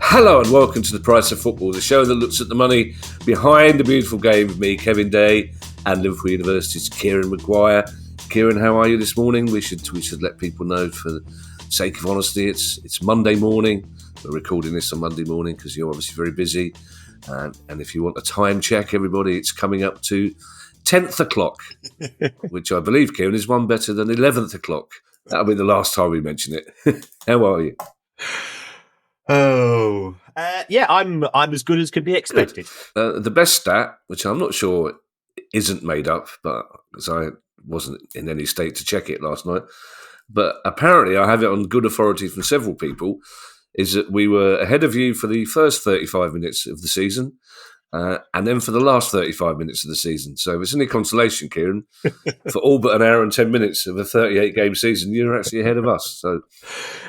Hello and welcome to The Price of Football, the show that looks at the money behind the beautiful game with me, Kevin Day, and Liverpool University's Kieran Maguire. Kieran, how are you this morning? We should let people know, for the sake of honesty, it's Monday morning. We're recording this on Monday morning because you're obviously very busy. And if you want a time check, everybody, it's coming up to 10th o'clock, which I believe, Kieran, is one better than 11th o'clock. That'll be the last time we mention it. How are you? I'm as good as could be expected. The best stat, which I'm not sure isn't made up, but because I wasn't in any state to check it last night, but apparently I have it on good authority from several people, is that we were ahead of you for the first 35 minutes of the season, and then for the last 35 minutes of the season. So if it's any consolation, Kieran, for all but an hour and 10 minutes of a 38-game season, you're actually ahead of us. So,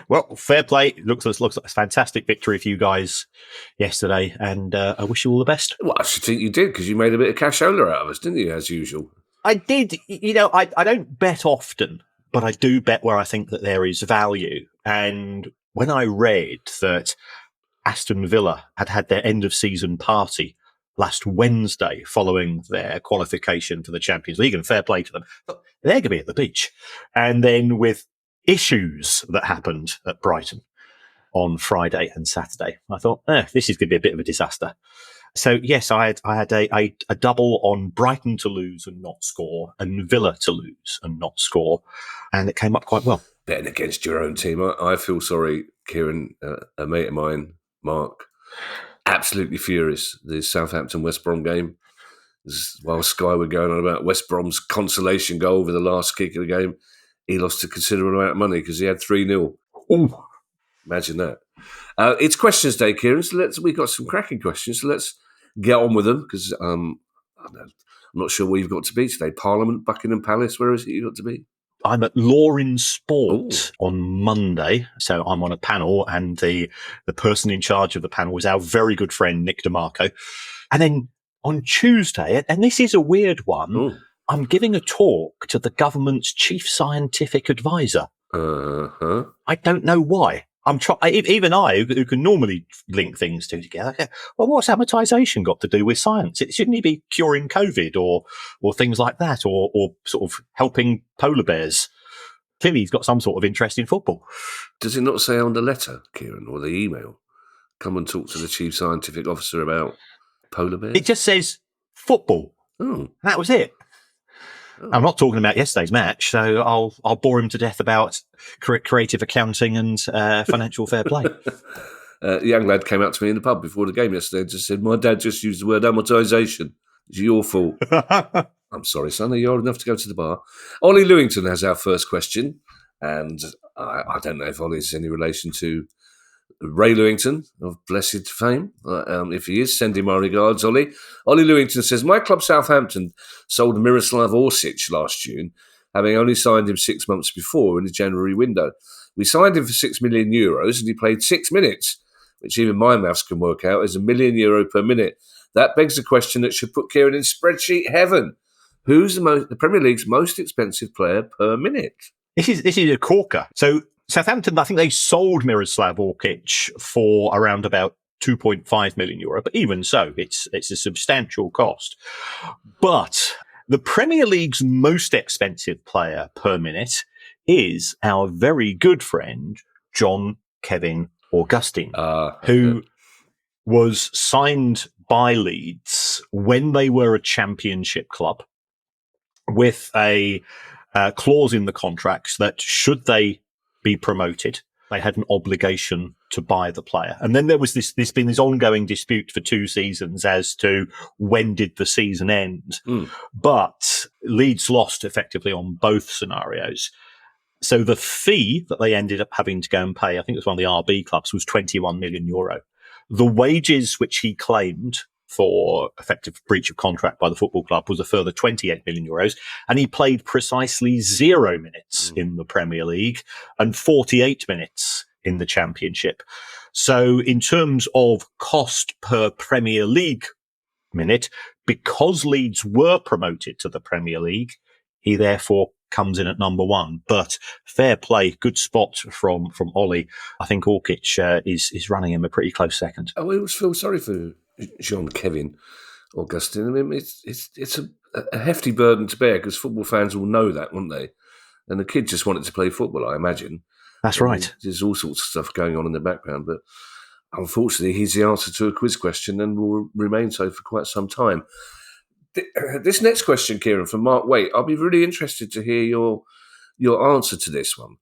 well, fair play. Looks like a fantastic victory for you guys yesterday, and I wish you all the best. Well, I should think you did, because you made a bit of cashola out of us, didn't you, as usual? I did. I don't bet often, but I do bet where I think that there is value. And when I read that Aston Villa had their end-of-season party last Wednesday following their qualification for the Champions League, and fair play to them, but they're going to be at the beach. And then with issues that happened at Brighton on Friday and Saturday, I thought, this is going to be a bit of a disaster. So yes, I had a double on Brighton to lose and not score, and Villa to lose and not score, and it came up quite well. Betting against your own team, I feel sorry, Kieran. A mate of mine, Mark, absolutely furious. The Southampton-West Brom game, while Sky were going on about West Brom's consolation goal over the last kick of the game, he lost a considerable amount of money because he had 3-0. Ooh. Imagine that. It's questions day, Kieran, so we've got some cracking questions, so let's get on with them, because I'm not sure where you've got to be today. Parliament, Buckingham Palace, where is it you got to be? I'm at Law in Sport on Monday, so I'm on a panel, and the person in charge of the panel is our very good friend Nick DeMarco. And then on Tuesday, and this is a weird one, I'm giving a talk to the government's chief scientific advisor. I don't know why. Even I, who can normally link things together, well, what's amortization got to do with science? Shouldn't he be curing COVID or things like that, or sort of helping polar bears? Clearly, he's got some sort of interest in football. Does it not say on the letter, Kieran, or the email, come and talk to the chief scientific officer about polar bears? It just says football. That was it. I'm not talking about yesterday's match, so I'll bore him to death about creative accounting and financial fair play. A young lad came up to me in the pub before the game yesterday and just said, "My dad just used the word amortisation. It's your fault." I'm sorry, son. Are you old enough to go to the bar? Ollie Lewington has our first question, and I don't know if Ollie's any relation to Ray Lewington of blessed fame. If he is, send him my regards, Ollie. Ollie Lewington says, "My club Southampton sold Miroslav Orsic last June, having only signed him 6 months before in the January window. We signed him for €6 million and he played 6 minutes, which even my maths can work out is €1 million per minute. That begs the question that should put Kieran in spreadsheet heaven. Who's the Premier League's most expensive player per minute?" This is a corker. So Southampton, I think they sold Miroslav Orsic for around about €2.5 million, but even so, it's a substantial cost. But the Premier League's most expensive player per minute is our very good friend, John Kevin Augustine, who was signed by Leeds when they were a championship club with a clause in the contracts that should they be promoted, they had an obligation to buy the player. And then there was this ongoing dispute for 2 seasons as to when did the season end. But Leeds lost effectively on both scenarios. So the fee that they ended up having to go and pay, I think it was one of the RB clubs, was €21 million. The wages which he claimed for effective breach of contract by the football club was a further €28 million. And he played precisely 0 minutes in the Premier League and 48 minutes in the Championship. So in terms of cost per Premier League minute. Because Leeds were promoted to the Premier League, he therefore comes in at number one. But fair play, good spot from Ollie. I think Orkic is running him a pretty close second. I always feel sorry for Jean-Kevin Augustin. I mean, it's a hefty burden to bear because football fans will know that, won't they? And the kid just wanted to play football, I imagine. That's right. There's all sorts of stuff going on in the background, but unfortunately, he's the answer to a quiz question and will remain so for quite some time. This next question, Kieran, from Mark Waite, I'll be really interested to hear your answer to this one.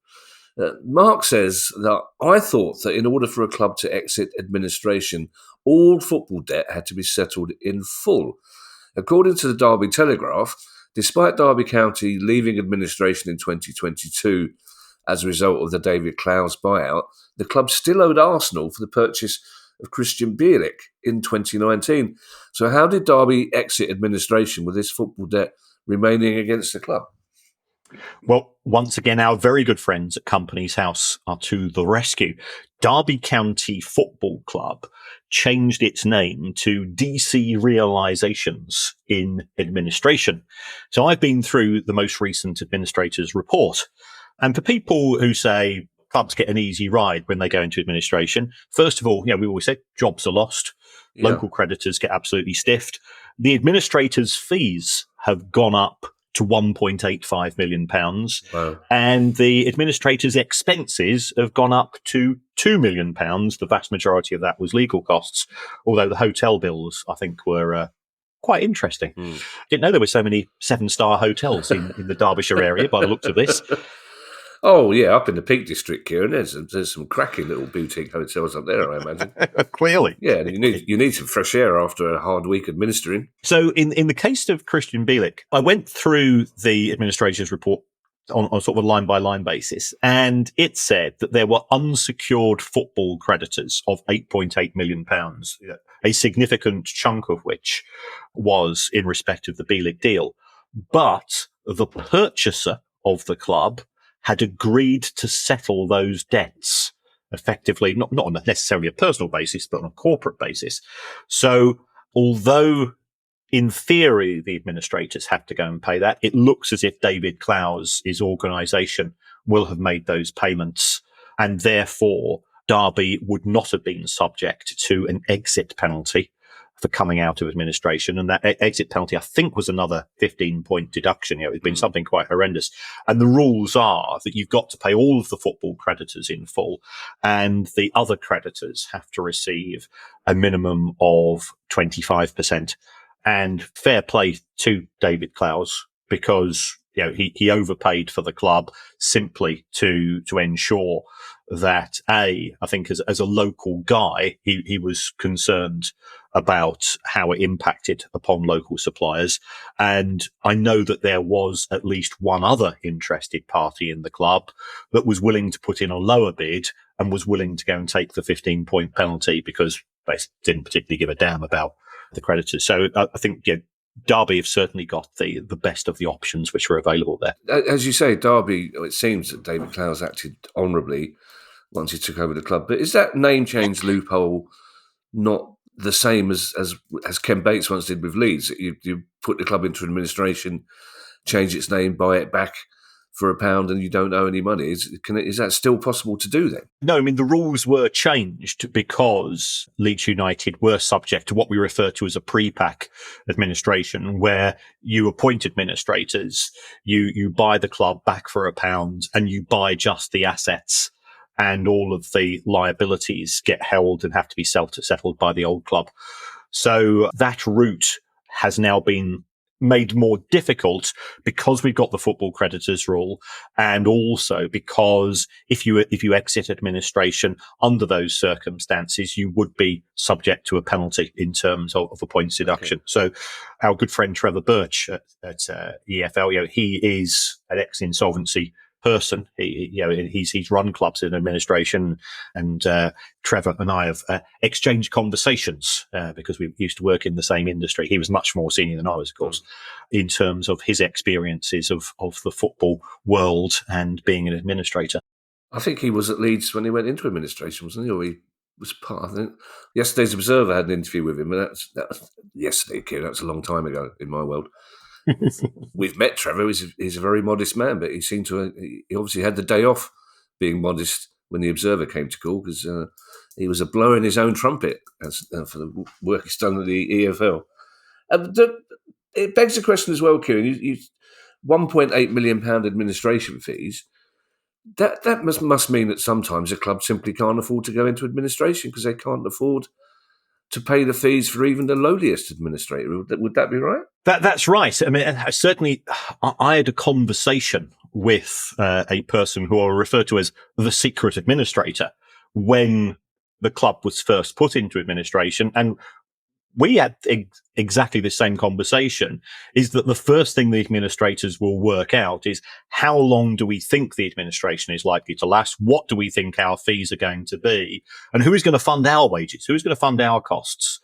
Mark says that I thought that in order for a club to exit administration, all football debt had to be settled in full. According to the Derby Telegraph, despite Derby County leaving administration in 2022 as a result of the David Clowes buyout, the club still owed Arsenal for the purchase of Christian Bielik in 2019. So how did Derby exit administration with this football debt remaining against the club? Well, once again, our very good friends at Company's House are to the rescue. Derby County Football Club changed its name to DC Realisations in Administration. So I've been through the most recent administrator's report. And for people who say clubs get an easy ride when they go into administration, first of all, we always say jobs are lost. Yeah. Local creditors get absolutely stiffed. The administrator's fees have gone up to £1.85 million. Wow. And the administrator's expenses have gone up to £2 million. The vast majority of that was legal costs, although the hotel bills, I think, were quite interesting. Didn't know there were so many 7-star hotels in the Derbyshire area by the looks of this. Oh, yeah, up in the Peak District, Kieran, there's some cracking little boutique hotels up there, I imagine. Clearly. Yeah, you need some fresh air after a hard week administering. So in the case of Christian Bielik, I went through the administrator's report on sort of a line-by-line basis, and it said that there were unsecured football creditors of £8.8 million, a significant chunk of which was in respect of the Bielik deal. But the purchaser of the club had agreed to settle those debts effectively, not on necessarily a personal basis, but on a corporate basis. So although in theory the administrators have to go and pay that, it looks as if David Clowes' organisation will have made those payments, and therefore Derby would not have been subject to an exit penalty for coming out of administration. And that exit penalty, I think, was another 15-point deduction. It's been something quite horrendous. And the rules are that you've got to pay all of the football creditors in full, and the other creditors have to receive a minimum of 25%. And fair play to David Clowes, because he overpaid for the club simply to ensure that I think as a local guy, he was concerned about how it impacted upon local suppliers. And I know that there was at least one other interested party in the club that was willing to put in a lower bid and was willing to go and take the 15-point penalty because they didn't particularly give a damn about the creditors. So I think Derby have certainly got the best of the options which were available there. As you say, Derby, it seems that David Clowes acted honourably once he took over the club. But is that name change loophole not the same as Ken Bates once did with Leeds? You put the club into administration, change its name, buy it back for £1, and you don't owe any money. Is that still possible to do then? No, I mean, the rules were changed because Leeds United were subject to what we refer to as a pre-pack administration, where you appoint administrators, you buy the club back for £1, and you buy just the assets, and all of the liabilities get held and have to be settled by the old club. So that route has now been made more difficult because we've got the football creditors rule, and also because if you exit administration under those circumstances, you would be subject to a penalty in terms of a points deduction. Okay. So our good friend Trevor Birch at EFL, he is an ex-insolvency person. He's run clubs in administration, and Trevor and I have exchanged conversations because we used to work in the same industry. He was much more senior than I was, of course, in terms of his experiences of the football world and being an administrator. I think he was at Leeds when he went into administration, wasn't he? Or he was part. I think yesterday's Observer had an interview with him, and that was yesterday, Kieran. That's a long time ago in my world. We've met Trevor. He's a very modest man, but he seemed to. He obviously had the day off being modest when the Observer came to call, because he was a blower in his own trumpet for the work he's done at the EFL. It begs the question as well, Kieran. You £1.8 million administration fees. That must mean that sometimes a club simply can't afford to go into administration because they can't afford to pay the fees for even the lowliest administrator. Would that be right? That's right. I mean, certainly, I had a conversation with a person who I'll refer to as the secret administrator when the club was first put into administration, and we had exactly the same conversation, is that the first thing the administrators will work out is how long do we think the administration is likely to last? What do we think our fees are going to be? And who is going to fund our wages? Who is going to fund our costs?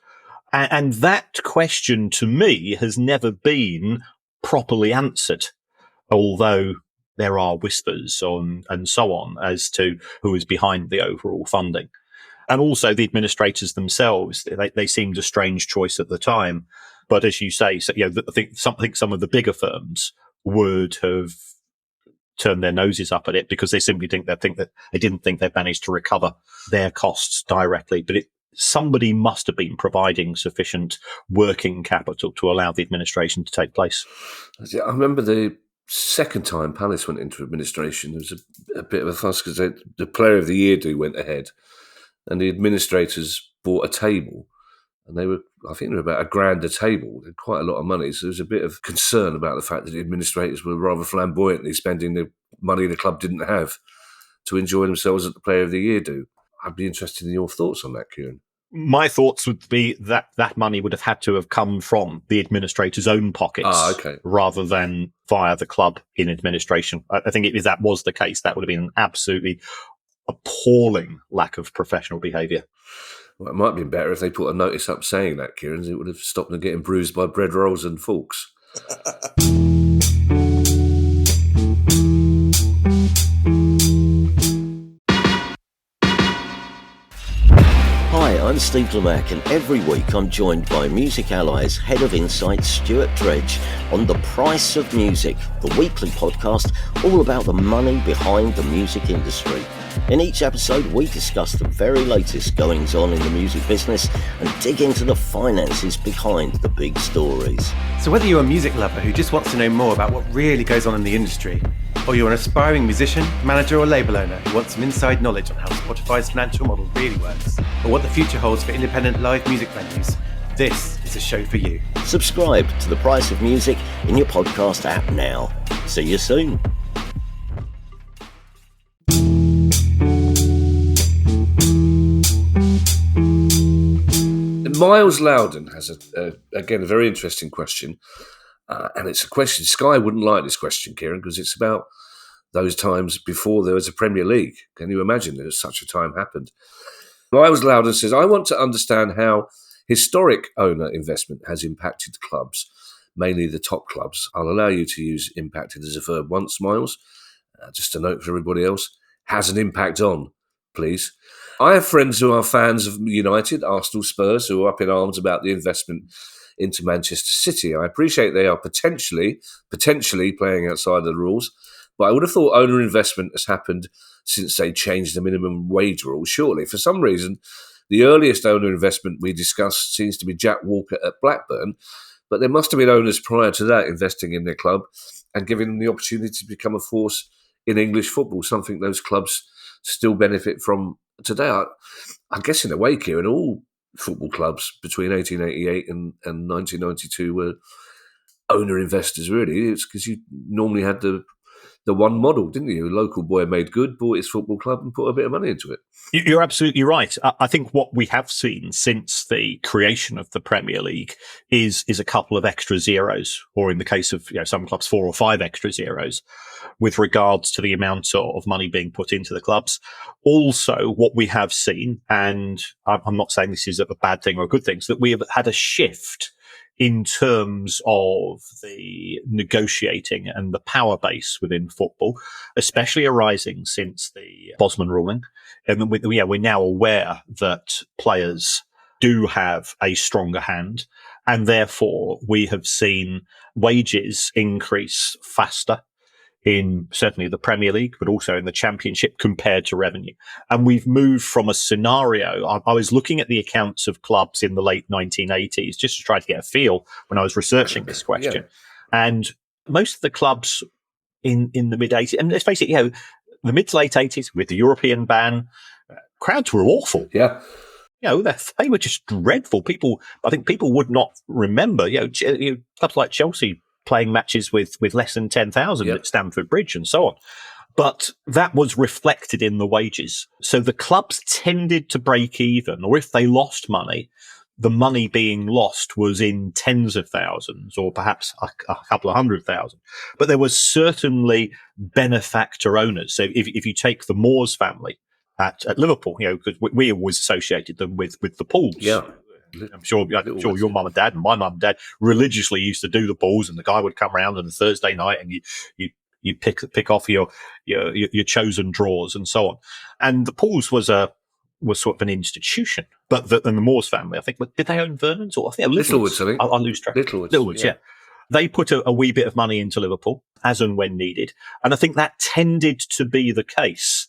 And that question to me has never been properly answered, although there are whispers and so on as to who is behind the overall funding. And also the administrators themselves, they seemed a strange choice at the time. But as you say, so, I think some of the bigger firms would have turned their noses up at it because they simply didn't think they'd managed to recover their costs directly. But somebody must have been providing sufficient working capital to allow the administration to take place. I remember the second time Palace went into administration, there was a bit of a fuss because the Player of the Year went ahead. And the administrators bought a table, and I think they were about £1,000 a table. They had quite a lot of money, so there was a bit of concern about the fact that the administrators were rather flamboyantly spending the money the club didn't have to enjoy themselves at the Player of the Year do. I'd be interested in your thoughts on that, Kieran. My thoughts would be that money would have had to have come from the administrator's own pockets rather than via the club in administration. I think if that was the case, that would have been an absolutely appalling lack of professional behaviour. Well, it might have been better if they put a notice up saying that, Kieran. It would have stopped them getting bruised by bread rolls and forks. Hi, I'm Steve Lemack, and every week I'm joined by Music Ally's Head of Insight, Stuart Dredge, on The Price of Music, the weekly podcast all about the money behind the music industry. In each episode, we discuss the very latest goings-on in the music business and dig into the finances behind the big stories. So whether you're a music lover who just wants to know more about what really goes on in the industry, or you're an aspiring musician, manager or label owner who wants some inside knowledge on how Spotify's financial model really works, or what the future holds for independent live music venues, this is a show for you. Subscribe to The Price of Music in your podcast app now. See you soon. Miles Loudon has, again, a very interesting question. And it's a question, Sky wouldn't like this question, Kieran, because it's about those times before there was a Premier League. Can you imagine that such a time happened? Miles Loudon says, I want to understand how historic owner investment has impacted clubs, mainly the top clubs. I'll allow you to use impacted as a verb once, Miles. Just a note for everybody else. Has an impact on, please. I have friends who are fans of United, Arsenal, Spurs, who are up in arms about the investment into Manchester City. I appreciate they are potentially playing outside of the rules, but I would have thought owner investment has happened since they changed the minimum wage rule. Surely, for some reason, the earliest owner investment we discussed seems to be Jack Walker at Blackburn, but there must have been owners prior to that investing in their club and giving them the opportunity to become a force in English football, something those clubs still benefit from today. I guess in a way, Kieran, all football clubs between 1888 and 1992 were owner investors, really. It's because you normally had the one model, didn't you? A local boy made good, bought his football club and put a bit of money into it. You're absolutely right. I think what we have seen since the creation of the Premier League is a couple of extra zeros, or in the case of some clubs, 4 or 5 extra zeros, with regards to the amount of money being put into the clubs. Also, what we have seen, and I'm not saying this is a bad thing or a good thing, is that we have had a shift in terms of the negotiating and the power base within football, especially arising since the Bosman ruling. And we're now aware that players do have a stronger hand, and therefore we have seen wages increase faster in certainly the Premier League, but also in the Championship compared to revenue. And we've moved from a scenario. I was looking at the accounts of clubs in the late 1980s just to try to get a feel when I was researching this question. Yeah. And most of the clubs in the mid 80s, and let's face it, the mid to late 80s with the European ban, crowds were awful. Yeah. They were just dreadful. I think people would not remember, clubs like Chelsea playing matches with less than 10,000 at Stamford Bridge and so on. But that was reflected in the wages. So the clubs tended to break even, or if they lost money, the money being lost was in tens of thousands or perhaps a couple of 100,000. But there was certainly benefactor owners. So if you take the Moores family at Liverpool, because we always associated them with the Pools. Yeah. I'm sure your mum and dad and my mum and dad religiously used to do the balls, and the guy would come around on a Thursday night and you pick off your chosen draws and so on. And the Pools was sort of an institution, but the Moores family, I think, did they own Vernon's or I think Littlewoods? I think I lose track. Littlewoods, yeah. They put a wee bit of money into Liverpool as and when needed. And I think that tended to be the case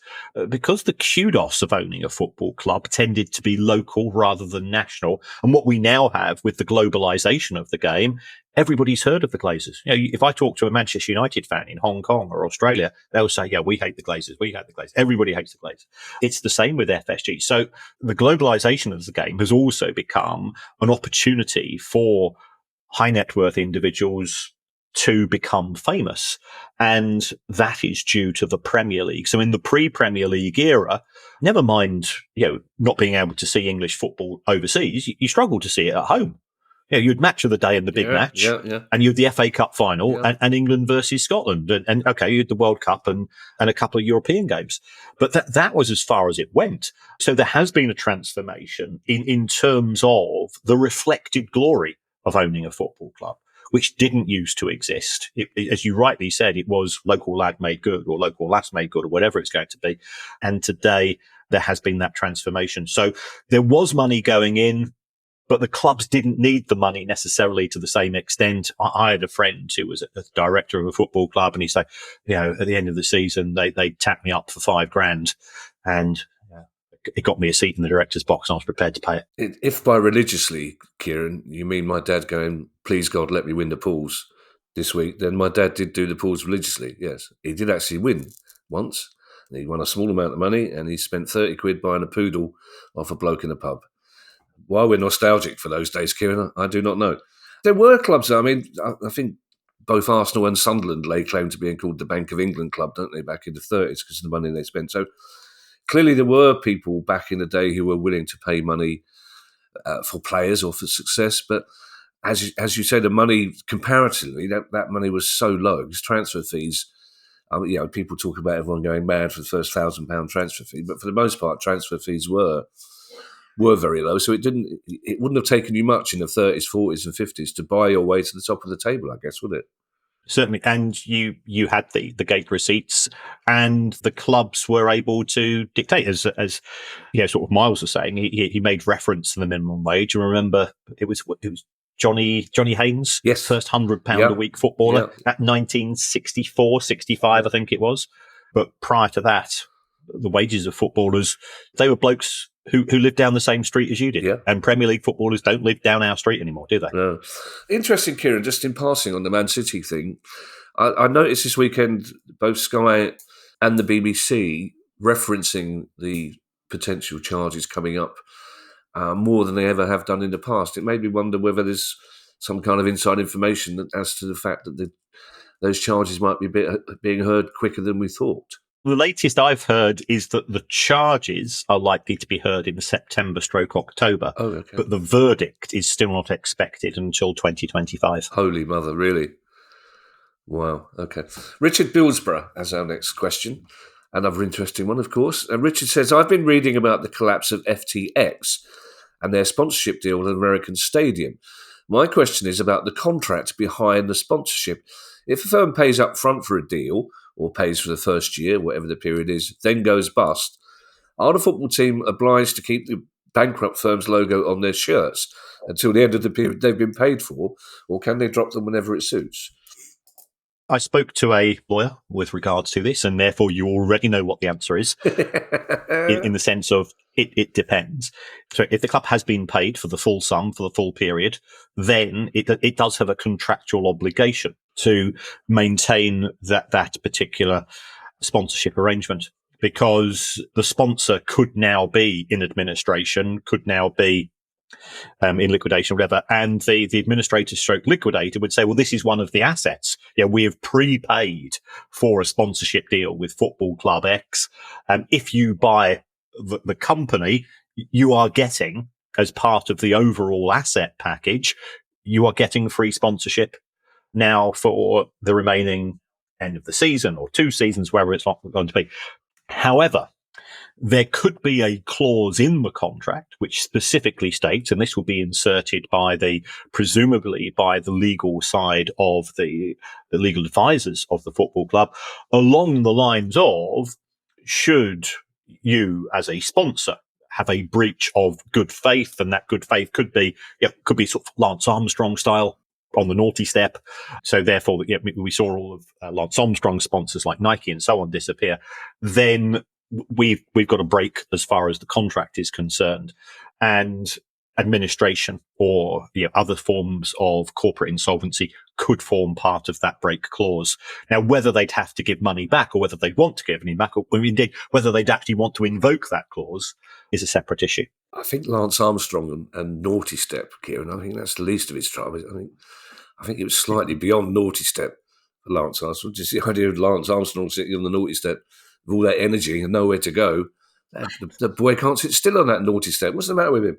because the kudos of owning a football club tended to be local rather than national. And what we now have with the globalization of the game, everybody's heard of the Glazers. If I talk to a Manchester United fan in Hong Kong or Australia, they'll say, we hate the Glazers. We hate the Glazers. Everybody hates the Glazers. It's the same with FSG. So the globalization of the game has also become an opportunity for high net worth individuals to become famous. And that is due to the Premier League. So in the pre-Premier League era, never mind, not being able to see English football overseas, you struggled to see it at home. You'd match of the day in the big match, and you had the FA Cup final and England versus Scotland. And okay, you had the World Cup and a couple of European games. But that was as far as it went. So there has been a transformation in terms of the reflected glory of owning a football club, which didn't used to exist. As you rightly said, it was local lad made good or local lass made good or whatever it's going to be. And today there has been that transformation. So there was money going in, but the clubs didn't need the money necessarily to the same extent. I had a friend who was a director of a football club, and he said, at the end of the season, they tapped me up for $5,000 and it got me a seat in the director's box and I was prepared to pay it. If by religiously, Kieran, you mean my dad going, please God, let me win the pools this week, then my dad did do the pools religiously, yes. He did actually win once. He won a small amount of money and he spent 30 quid buying a poodle off a bloke in a pub. Why we're nostalgic for those days, Kieran, I do not know. There were clubs, I think both Arsenal and Sunderland lay claim to being called the Bank of England club, don't they, back in the 30s because of the money they spent. So clearly there were people back in the day who were willing to pay money for players or for success. But as you say, the money, comparatively, that money was so low because transfer fees, people talk about everyone going mad for the first £1,000 transfer fee. But for the most part, transfer fees were very low. So it wouldn't have taken you much in the 30s, 40s and 50s to buy your way to the top of the table, I guess, would it? Certainly. And you had the gate receipts and the clubs were able to dictate as sort of Miles was saying, he made reference to the minimum wage. You remember it was Johnny Haynes, yes, first £100 a week footballer at 1964, 65, I think it was. But prior to that, the wages of footballers, they were blokes who lived down the same street as you did. Yeah. And Premier League footballers don't live down our street anymore, do they? No. Interesting, Kieran, just in passing on the Man City thing, I noticed this weekend both Sky and the BBC referencing the potential charges coming up more than they ever have done in the past. It made me wonder whether there's some kind of inside information as to the fact that those charges might be being heard quicker than we thought. The latest I've heard is that the charges are likely to be heard in September/October. Oh, okay. But the verdict is still not expected until 2025. Holy mother, really? Wow, okay. Richard Billsborough has our next question. Another interesting one, of course. Richard says, I've been reading about the collapse of FTX and their sponsorship deal with an American stadium. My question is about the contract behind the sponsorship. If a firm pays up front for a deal, or pays for the first year, whatever the period is, then goes bust, are the football team obliged to keep the bankrupt firm's logo on their shirts until the end of the period they've been paid for, or can they drop them whenever it suits? I spoke to a lawyer with regards to this, and therefore you already know what the answer is, in the sense of it depends. So if the club has been paid for the full sum for the full period, then it does have a contractual obligation to maintain that particular sponsorship arrangement, because the sponsor could now be in administration, could now be in liquidation or whatever, and the administrator stroke liquidator would say, well, this is one of the assets. Yeah, we have prepaid for a sponsorship deal with Football Club X. If you buy the company, you are getting, as part of the overall asset package, you are getting free sponsorship now for the remaining end of the season or 2 seasons, wherever it's not going to be. However, there could be a clause in the contract which specifically states, and this will be inserted presumably by the legal side of the legal advisors of the football club, along the lines of, should you as a sponsor have a breach of good faith, and that good faith could be sort of Lance Armstrong style, on the naughty step. So therefore, we saw all of Lance Armstrong sponsors like Nike and so on disappear. Then we've got a break as far as the contract is concerned, and administration or other forms of corporate insolvency could form part of that break clause. Now, whether they'd have to give money back or whether they'd want to give money back, or indeed whether they'd actually want to invoke that clause, is a separate issue. I think Lance Armstrong and naughty step, Kieran, I think that's the least of its trouble. I think it was slightly beyond naughty step for Lance Armstrong. Just the idea of Lance Armstrong sitting on the naughty step with all that energy and nowhere to go. The boy can't sit still on that naughty step. What's the matter with him?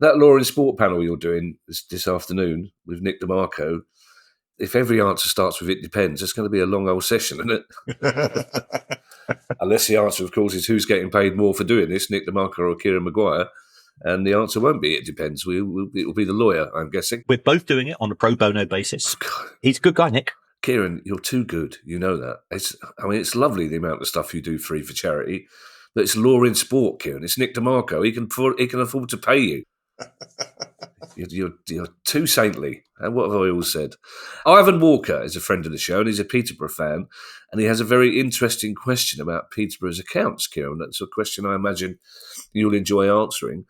That Law and Sport panel you're doing this afternoon with Nick DeMarco, if every answer starts with "it depends," it's going to be a long old session, isn't it? Unless the answer, of course, is who's getting paid more for doing this, Nick DeMarco or Kieran Maguire. And the answer won't be "it depends." It will be the lawyer, I'm guessing. We're both doing it on a pro bono basis. He's a good guy, Nick. Kieran, you're too good. You know that. It's lovely the amount of stuff you do free for charity, but it's Law in Sport, Kieran. It's Nick DeMarco. He can afford to pay you. You're too saintly. And what have I always said? Ivan Walker is a friend of the show, and he's a Peterborough fan, and he has a very interesting question about Peterborough's accounts, Kieran. That's a question I imagine you'll enjoy answering.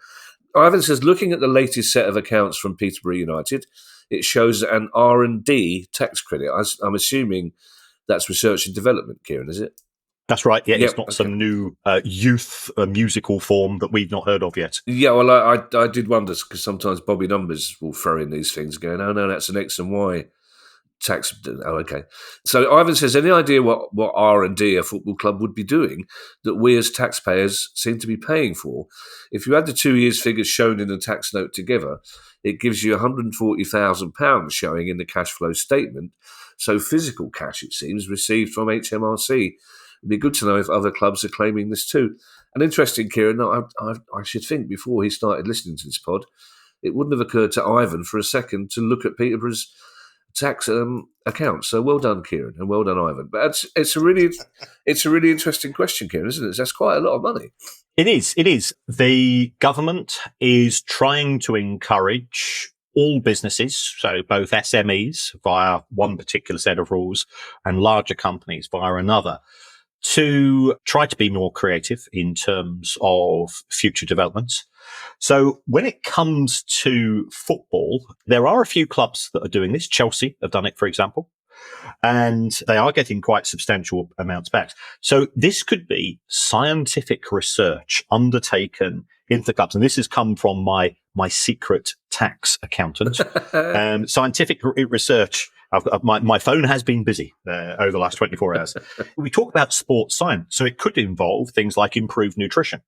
Ivan says, looking at the latest set of accounts from Peterborough United, it shows an R&D tax credit. I'm assuming that's research and development, Kieran, is it? That's right. Yeah, it's not some new youth musical form that we've not heard of yet. Yeah, well, I did wonder, because sometimes Bobby Numbers will throw in these things going, oh, no, that's an X and Y tax. Oh, okay. So Ivan says, any idea what R&D a football club would be doing that we as taxpayers seem to be paying for? If you add the 2 years' figures shown in the tax note together, it gives you £140,000 showing in the cash flow statement. So physical cash, it seems, received from HMRC. It'd be good to know if other clubs are claiming this too. And interesting, Kieran, I should think before he started listening to this pod, it wouldn't have occurred to Ivan for a second to look at Peterborough's tax account. So well done, Kieran, and well done, Ivan. But it's a really interesting question, Kieran, isn't it? That's quite a lot of money. It is. The government is trying to encourage all businesses, so both SMEs via one particular set of rules and larger companies via another, to try to be more creative in terms of future developments. So when it comes to football, there are a few clubs that are doing this. Chelsea have done it, for example, and they are getting quite substantial amounts back. So this could be scientific research undertaken into the clubs. And this has come from my secret tax accountant. Scientific research. My phone has been busy over the last 24 hours. We talk about sports science, so it could involve things like improved nutrition.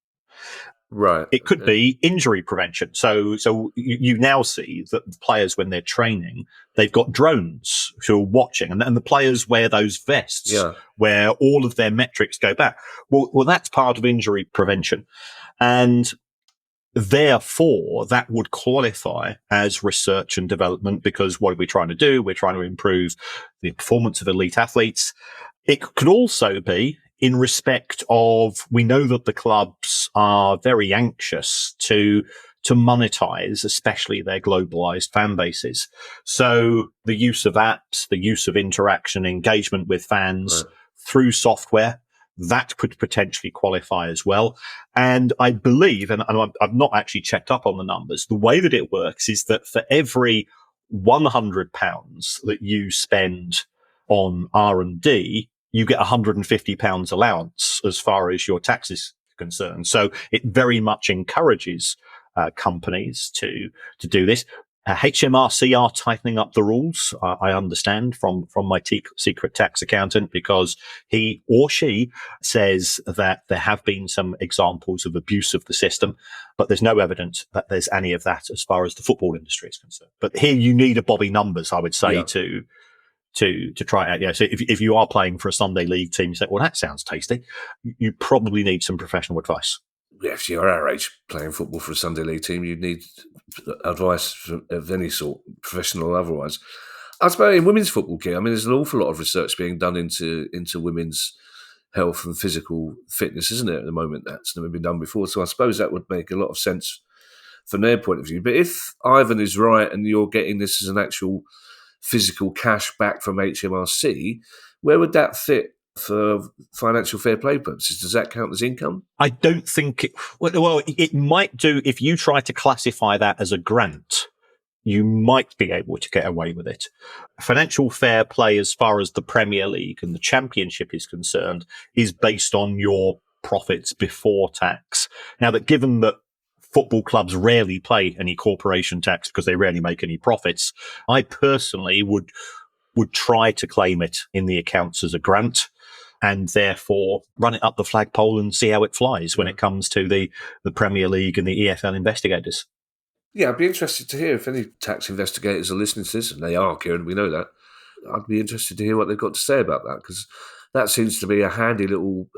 Right. It could be injury prevention. So you now see that the players, when they're training, they've got drones who are watching, and the players wear those vests where all of their metrics go back. Well, that's part of injury prevention. And therefore, that would qualify as research and development, because what are we trying to do? We're trying to improve the performance of elite athletes. It could also be in respect of, we know that the clubs are very anxious to monetize, especially their globalized fan bases. So the use of apps, the use of interaction, engagement with fans through software, that could potentially qualify as well. And I believe, and I've not actually checked up on the numbers, the way that it works is that for every £100 that you spend on R&D, you get £150 allowance as far as your tax is concerned. So it very much encourages companies to do this. HMRC are tightening up the rules, I understand from my secret tax accountant, because he or she says that there have been some examples of abuse of the system, but there's no evidence that there's any of that as far as the football industry is concerned. But here you need a Bobby Numbers, I would say, to try it out. Yeah. So if you are playing for a Sunday league team, you say, well, that sounds tasty. You probably need some professional advice. Yeah, if you're our age playing football for a Sunday league team, you need advice of any sort, professional or otherwise. I suppose in women's football, Kieran, I mean, there's an awful lot of research being done into women's health and physical fitness, isn't it, at the moment? That's never been done before. So I suppose that would make a lot of sense from their point of view. But if Ivan is right and you're getting this as an actual physical cash back from HMRC, where would that fit for financial fair play purposes? Does that count as income? I don't think it might do if you try to classify that as a grant. You might be able to get away with it. Financial fair play, as far as the Premier League and the Championship is concerned, is based on your profits before tax. Now, that given that football clubs rarely pay any corporation tax because they rarely make any profits, I personally would try to claim it in the accounts as a grant, and therefore run it up the flagpole and see how it flies when it comes to the Premier League and the EFL investigators. Yeah, I'd be interested to hear if any tax investigators are listening to this, and they are, Kieran, we know that. I'd be interested to hear what they've got to say about that, because that seems to be a handy little,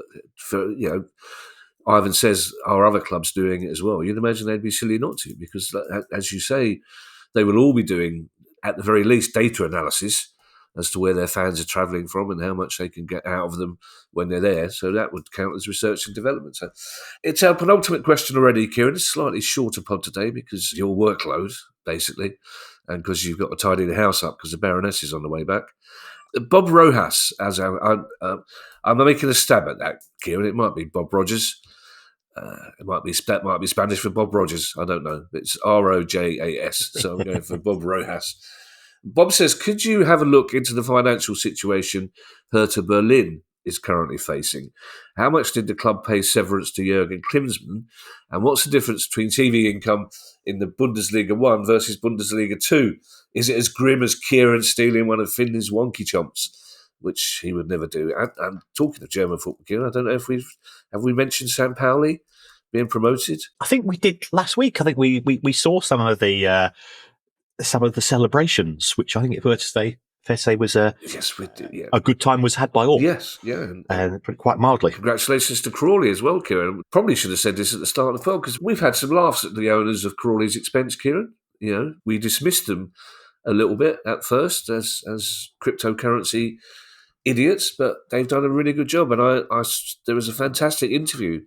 Ivan says our other clubs doing it as well. You'd imagine they'd be silly not to, because as you say, they will all be doing, at the very least, data analysis as to where their fans are travelling from and how much they can get out of them when they're there. So that would count as research and development. So it's our penultimate question already, Kieran. It's a slightly shorter pod today because your workload, basically, and because you've got to tidy the house up because the Baroness is on the way back. Bob Rojas, I'm making a stab at that, Kieran. It might be Bob Rogers. It might be Spanish for Bob Rogers. I don't know. It's Rojas, so I'm going for Bob Rojas. Bob says, could you have a look into the financial situation Hertha Berlin is currently facing? How much did the club pay severance to Jurgen Klinsmann? And what's the difference between TV income in the Bundesliga 1 versus Bundesliga 2? Is it as grim as Kieran stealing one of Finland's wonky chomps, which he would never do? And talking of German football, Kieran, I don't know if we mentioned St. Pauli being promoted? I think we did last week. I think we saw some of the celebrations, which I think it's fair to say was a good time was had by all. Yes, yeah. And quite mildly. Congratulations to Crawley as well, Kieran. Probably should have said this at the start as well, because we've had some laughs at the owners of Crawley's expense, Kieran. You know, we dismissed them a little bit at first as cryptocurrency idiots, but they've done a really good job. And there was a fantastic interview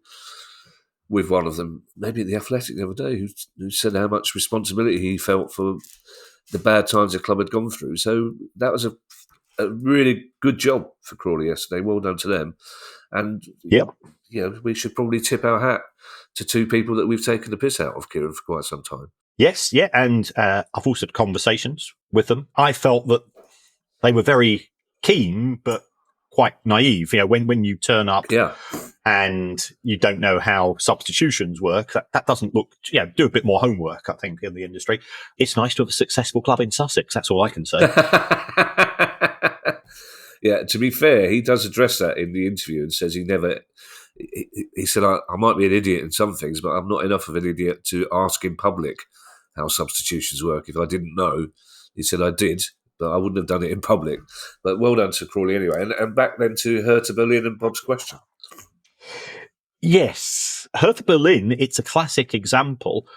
with one of them, maybe at the Athletic the other day, who said how much responsibility he felt for the bad times the club had gone through. So that was a really good job for Crawley yesterday. Well done to them. And we should probably tip our hat to two people that we've taken the piss out of, Kieran, for quite some time. Yes, yeah, and I've also had conversations with them. I felt that they were very keen, but quite naive. You know, when you turn up and you don't know how substitutions work, that doesn't look, do a bit more homework, I think, in the industry. It's nice to have a successful club in Sussex. That's all I can say. Yeah, to be fair, he does address that in the interview and says he said, I might be an idiot in some things, but I'm not enough of an idiot to ask in public how substitutions work. If I didn't know, he said I did, but I wouldn't have done it in public. But well done to Crawley anyway. And back then to Hertha Berlin and Bob's question. Yes. Hertha Berlin, it's a classic example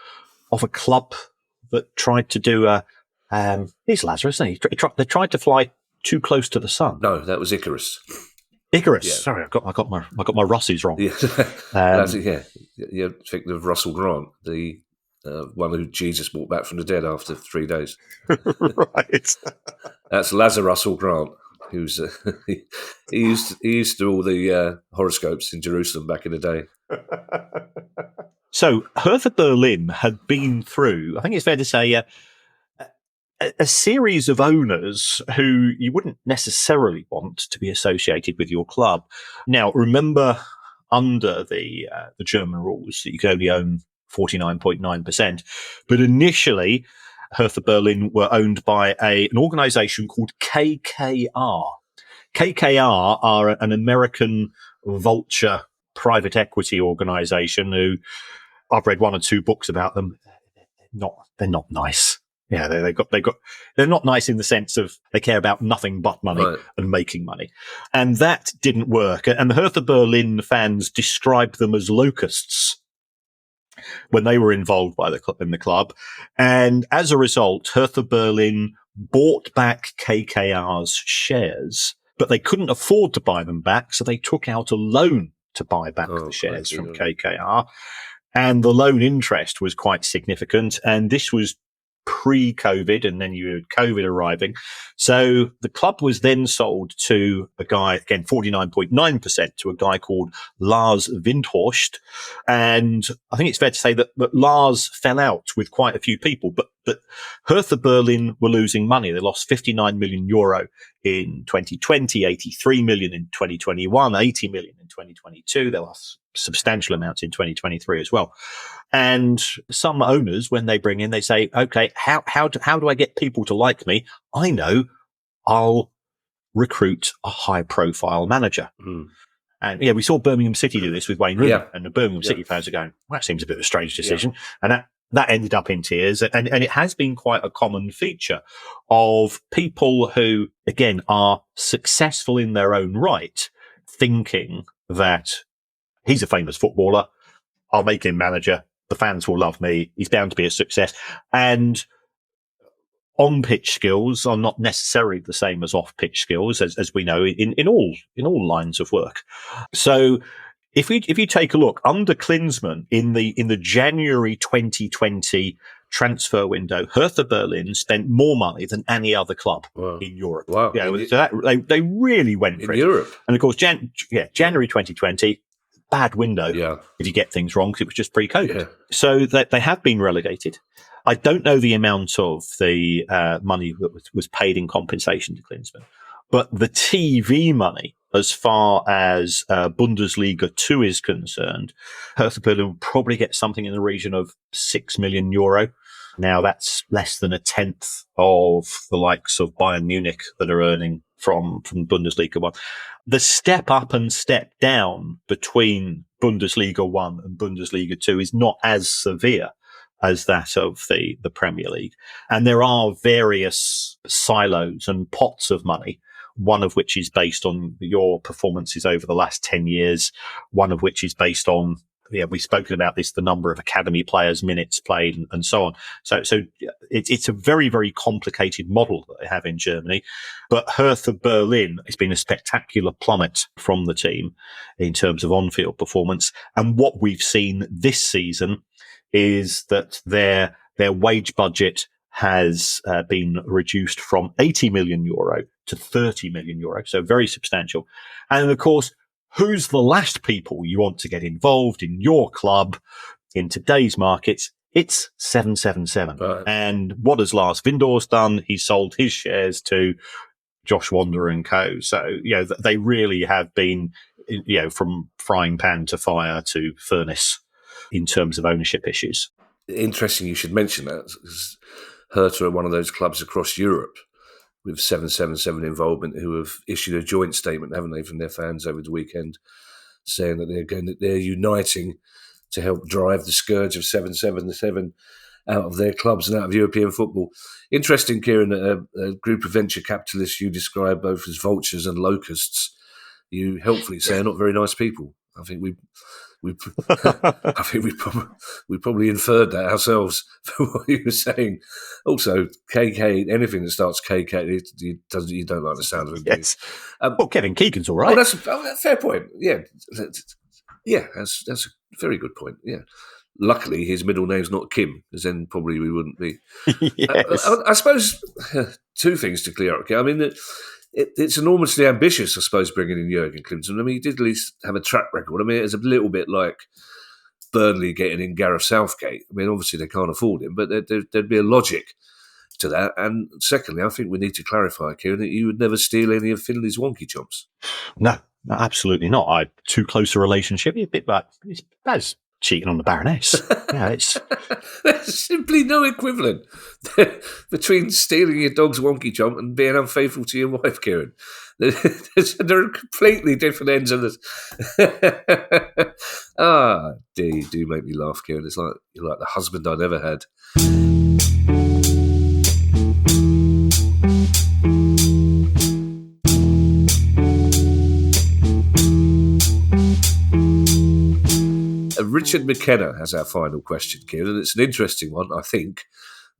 of a club that tried to do he's Lazarus, isn't he? They tried to fly too close to the sun. No, that was Icarus. Icarus. Yeah. Sorry, I got my Rossies wrong. Yeah, you're thinking of Russell Grant, the one who Jesus brought back from the dead after 3 days. Right. That's Lazar Russell Grant, who's he used to do all the horoscopes in Jerusalem back in the day. So Hertha Berlin had been through, I think it's fair to say, a series of owners who you wouldn't necessarily want to be associated with your club. Now, remember, under the German rules, that you could only own 49.9%. But initially, Hertha Berlin were owned by an organisation called KKR. KKR are an American vulture private equity organisation who I've read 1 or 2 books about them. They're not nice. Yeah, they're not nice in the sense of they care about nothing but money and making money. And that didn't work. And the Hertha Berlin fans described them as locusts when they were involved in the club. And as a result, Hertha Berlin bought back KKR's shares, but they couldn't afford to buy them back. So they took out a loan to buy back the shares from KKR. And the loan interest was quite significant. And this was pre-COVID, and then you had COVID arriving. So the club was then sold to a guy, again, 49.9%, to a guy called Lars Windhorst. And I think it's fair to say that Lars fell out with quite a few people, but Hertha Berlin were losing money. They lost 59 million euro in 2020, 83 million in 2021, 80 million in 2022. They lost substantial amounts in 2023 as well. And some owners, when they bring in, they say, okay, how do I get people to like me? I know, I'll recruit a high profile manager. And we saw Birmingham City do this with Wayne Rooney, and the Birmingham City fans are going, well, that seems a bit of a strange decision. And that ended up in tears. And it has been quite a common feature of people who, again, are successful in their own right, thinking that he's a famous footballer, I'll make him manager, the fans will love me, he's bound to be a success. And on-pitch skills are not necessarily the same as off-pitch skills, as we know in all lines of work. So if you take a look under Klinsmann in the January 2020 transfer window, Hertha Berlin spent more money than any other club in Europe. Wow! So they really went for it. Europe, and of course, January 2020. Bad window if you get things wrong, because it was just pre-COVID. Yeah. So they have been relegated. I don't know the amount of the money that was paid in compensation to Klinsmann, but the TV money, as far as Bundesliga 2 is concerned, Hertha Berlin will probably get something in the region of 6 million euro. Now, that's less than a tenth of the likes of Bayern Munich that are earning from Bundesliga 1. The step up and step down between Bundesliga 1 and Bundesliga 2 is not as severe as that of the Premier League. And there are various silos and pots of money, one of which is based on your performances over the last 10 years, one of which is based on, we've spoken about this, the number of academy players, minutes played, and so on. So it's a very, very complicated model that they have in Germany. But Hertha Berlin has been a spectacular plummet from the team in terms of on-field performance. And what we've seen this season is that their wage budget has been reduced from 80 million euro to 30 million euro. So very substantial. And of course, who's the last people you want to get involved in your club in today's markets? It's 777. Right. And what has Lars Windhorst done? He sold his shares to Josh Wander and co. So, they really have been, from frying pan to fire to furnace in terms of ownership issues. Interesting you should mention that, because Hertha are one of those clubs across Europe with 777 involvement who have issued a joint statement, haven't they, from their fans over the weekend, saying that they're uniting to help drive the scourge of 777 out of their clubs and out of European football. Interesting, Kieran, a group of venture capitalists you describe both as vultures and locusts, you helpfully say are not very nice people. I think I think we probably inferred that ourselves from what you were saying. Also, KK, anything that starts KK, you don't like the sound of it. Yes. Well, Kevin Keegan's all right. Oh, that's a fair point. Yeah, that's a very good point. Yeah. Luckily, his middle name's not Kim, because then probably we wouldn't be. Yes. I suppose two things to clear up. I mean, it's enormously ambitious, I suppose, bringing in Jurgen Klinsmann. I mean, he did at least have a track record. I mean, it's a little bit like Burnley getting in Gareth Southgate. I mean, obviously they can't afford him, but there'd be a logic to that. And secondly, I think we need to clarify, Kieran, that you would never steal any of Finley's wonky chomps. No, absolutely not. I too close a relationship. You're a bit like that's cheating on the Baroness. Yeah, There's simply no equivalent between stealing your dog's wonky chomp and being unfaithful to your wife, Kieran. They're completely different ends of this. You do make me laugh, Kieran. It's like you're like the husband I never had. Richard McKenna has our final question, Kieran. It's an interesting one, I think.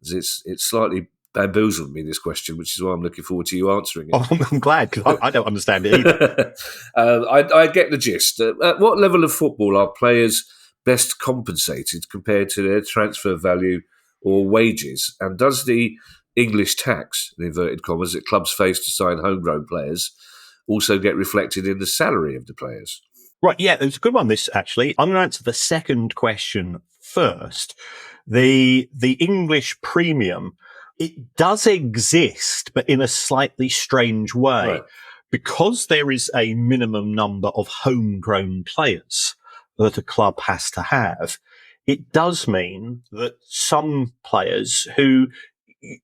It's slightly bamboozled me, this question, which is why I'm looking forward to you answering it. Oh, I'm glad, because I don't understand it either. I get the gist. At what level of football are players best compensated compared to their transfer value or wages? And does the English tax, in inverted commas, that clubs face to sign homegrown players also get reflected in the salary of the players? Right, yeah, it's a good one, this, actually. I'm going to answer the second question first. The English premium, it does exist, but in a slightly strange way. Right. Because there is a minimum number of homegrown players that a club has to have, it does mean that some players who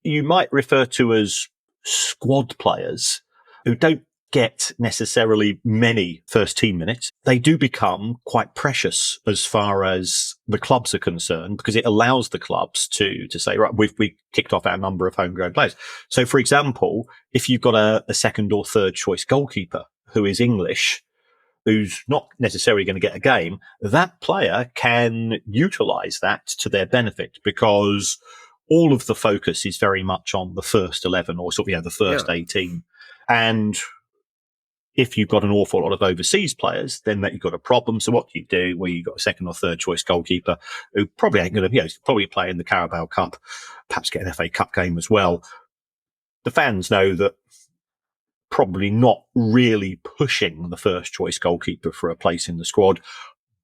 you might refer to as squad players, who don't get necessarily many first team minutes, they do become quite precious as far as the clubs are concerned, because it allows the clubs to say, right, we kicked off our number of homegrown players. So, for example, if you've got a second or third choice goalkeeper who is English, who's not necessarily going to get a game, that player can utilize that to their benefit, because all of the focus is very much on the first 11 or sort of, the first 18. And if you've got an awful lot of overseas players, then that you've got a problem. So what do? Well, you've got a second or third choice goalkeeper who probably ain't going to, probably play in the Carabao Cup, perhaps get an FA Cup game as well. The fans know that probably not really pushing the first choice goalkeeper for a place in the squad,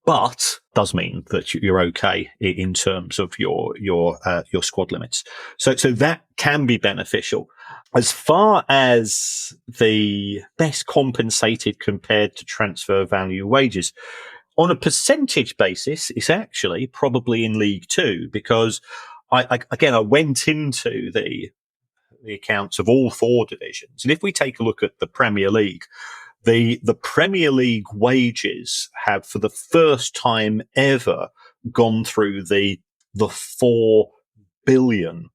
but does mean that you're okay in terms of your squad limits. So that can be beneficial. As far as the best compensated compared to transfer value wages, on a percentage basis, it's actually probably in League Two, because I went into the accounts of all four divisions. And if we take a look at the Premier League, the Premier League wages have, for the first time ever, gone through the £4 billion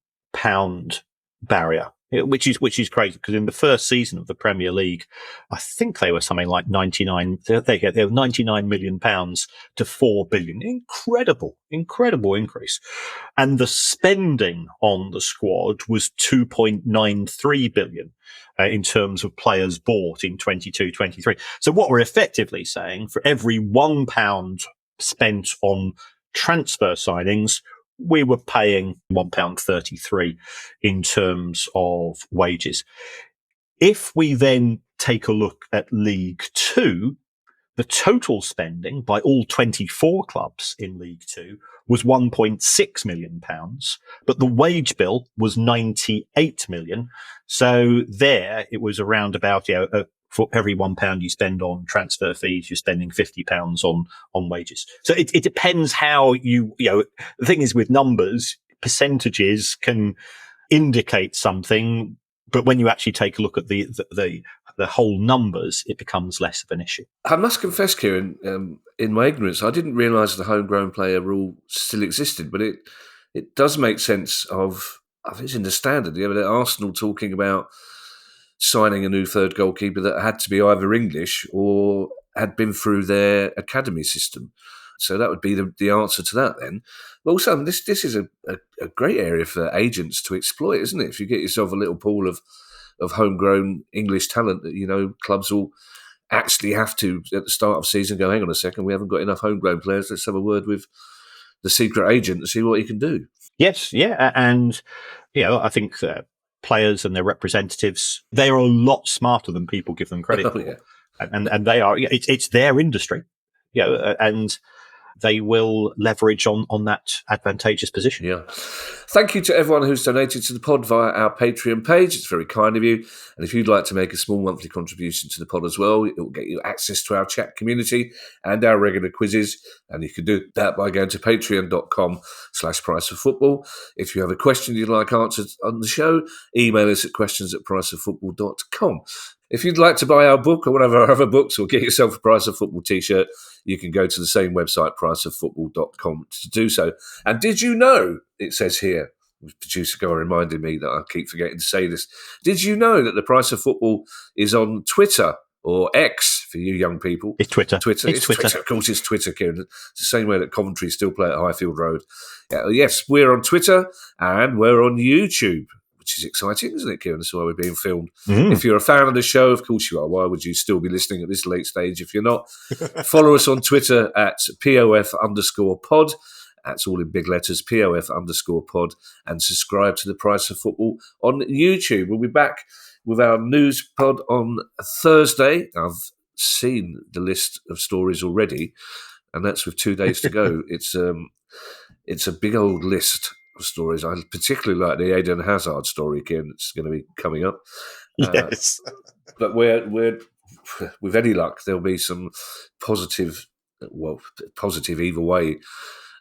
barrier, which is crazy, because in the first season of the Premier League, I think they were something like 99. They were 99 million pounds to 4 billion. Incredible increase. And the spending on the squad was 2.93 billion. In terms of players bought in 22-23. So what we're effectively saying, for every £1 spent on transfer signings, we were paying £1.33 in terms of wages. If we then take a look at League Two, the total spending by all 24 clubs in League Two was £1.6 million, but the wage bill was £98 million. So there it was around about, for every £1 you spend on transfer fees, you're spending £50 on wages. So it depends how the thing is with numbers, percentages can indicate something, but when you actually take a look at the whole numbers, it becomes less of an issue. I must confess, Kieran, in my ignorance, I didn't realise the homegrown player rule still existed, but it does make sense of, I think it's in the Standard, the Arsenal talking about signing a new third goalkeeper that had to be either English or had been through their academy system. So that would be the answer to that then. But also, this is a great area for agents to exploit, isn't it? If you get yourself a little pool of homegrown English talent that, clubs will actually have to, at the start of the season, go, hang on a second, we haven't got enough homegrown players. Let's have a word with the secret agent and see what he can do. Yes, yeah. And, I think players and their representatives, they are a lot smarter than people give them credit for. Yeah. And they are, it's their industry, and they will leverage on that advantageous position. Yeah. Thank you to everyone who's donated to the pod via our Patreon page. It's very kind of you. And if you'd like to make a small monthly contribution to the pod as well, it will get you access to our chat community and our regular quizzes. And you can do that by going to patreon.com/priceoffootball. If you have a question you'd like answered on the show, email us at questions@priceoffootball.com. If you'd like to buy our book or one of our other books or get yourself a Price of Football t-shirt, you can go to the same website, priceoffootball.com, to do so. And did you know, it says here, the producer guy reminded me that I keep forgetting to say this, did you know that the Price of Football is on Twitter, or X for you young people? It's Twitter. It's Twitter. Of course, it's Twitter, Kieran. It's the same way that Coventry still play at Highfield Road. Yes, we're on Twitter and we're on YouTube, which is exciting, isn't it, Kieran? That's why we're being filmed. If you're a fan of the show, of course you are. Why would you still be listening at this late stage if you're not? Follow us on Twitter at POF_pod. That's all in big letters, POF_pod. And subscribe to The Price of Football on YouTube. We'll be back with our news pod on Thursday. I've seen the list of stories already, and that's with 2 days to go. It's a big old list of stories. I particularly like the Eden Hazard story, Kieran. It's going to be coming up. Yes. But we're with any luck, there'll be some positive either way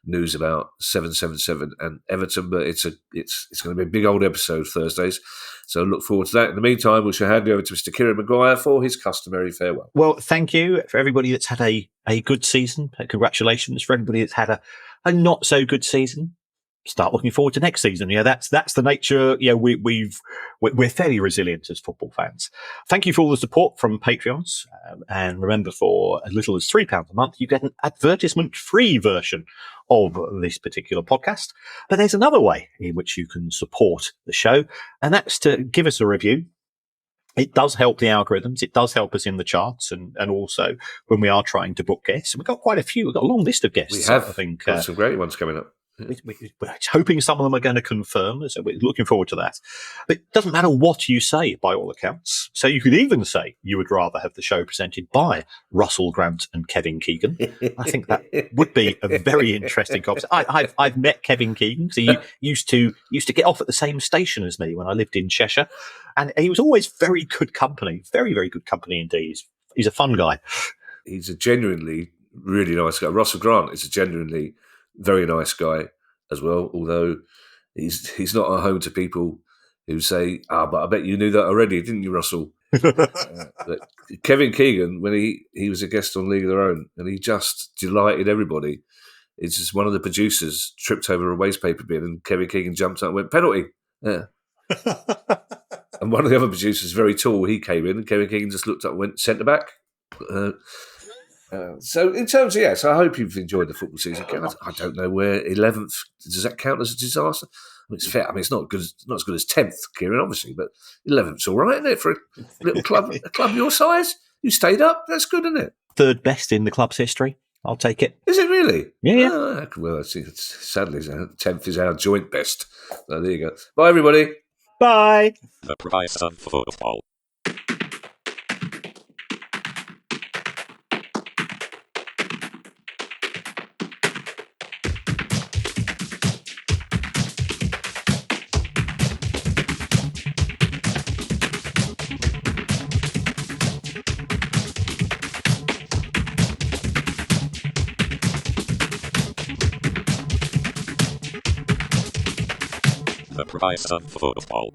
news about 777 and Everton. But it's going to be a big old episode Thursdays. So look forward to that. In the meantime, we shall hand you over to Mr. Kieran Maguire for his customary farewell. Well, thank you for everybody that's had a good season. Congratulations for everybody that's had a not so good season. Start looking forward to next season. That's the nature. We're fairly resilient as football fans. Thank you for all the support from Patreons. And remember, for as little as £3 a month, you get an advertisement-free version of this particular podcast. But there's another way in which you can support the show, and that's to give us a review. It does help the algorithms. It does help us in the charts, and also when we are trying to book guests. We've got quite a few. We've got a long list of guests. We have. I think got some great ones coming up. We're hoping some of them are going to confirm, so we're looking forward to that. But it doesn't matter what you say, by all accounts. So you could even say you would rather have the show presented by Russell Grant and Kevin Keegan. I think that would be a very interesting conversation. I've met Kevin Keegan, so he used to get off at the same station as me when I lived in Cheshire, and he was always very good company, very, very good company indeed. He's a fun guy. He's a genuinely really nice guy. Russell Grant is a genuinely very nice guy as well, although he's not at home to people who say, but I bet you knew that already, didn't you, Russell? But Kevin Keegan, when he was a guest on League of Their Own, and he just delighted everybody. It's just one of the producers tripped over a waste paper bin, and Kevin Keegan jumped up and went, penalty. Yeah. And one of the other producers, very tall, he came in, and Kevin Keegan just looked up and went, centre back. So in terms of, so I hope you've enjoyed the football season. I don't know where 11th, does that count as a disaster? I mean, it's fair. I mean, it's not as good as 10th, Kieran, obviously, but 11th's all right, isn't it, for a little club, a club your size? You stayed up. That's good, isn't it? Third best in the club's history. I'll take it. Is it really? Yeah. Well, sadly, 10th is our joint best. So there you go. Bye, everybody. Bye. The Price of Football. The Price of Football.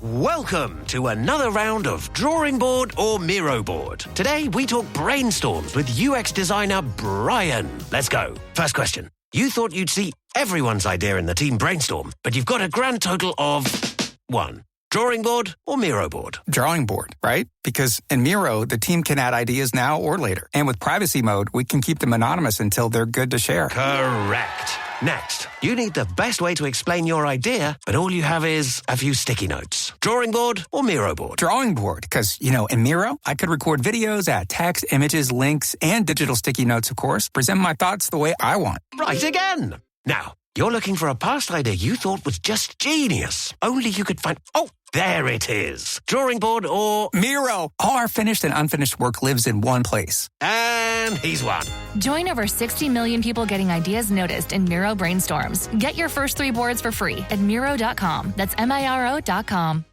Welcome to another round of Drawing Board or Miro Board. Today we talk brainstorms with UX designer Brian. Let's go. First question. You thought you'd see everyone's idea in the team brainstorm, but you've got a grand total of 1. Drawing board or Miro board? Drawing board, right? Because in Miro, the team can add ideas now or later. And with privacy mode, we can keep them anonymous until they're good to share. Correct. Next, you need the best way to explain your idea, but all you have is a few sticky notes. Drawing board or Miro board? Drawing board, because, in Miro, I could record videos, add text, images, links, and digital sticky notes, of course, present my thoughts the way I want. Right again. Now, you're looking for a past idea you thought was just genius. Only you could find... Oh, there it is. Drawing board or... Miro! All our finished and unfinished work lives in one place. And he's won. Join over 60 million people getting ideas noticed in Miro brainstorms. Get your first 3 boards for free at Miro.com. That's Miro.com.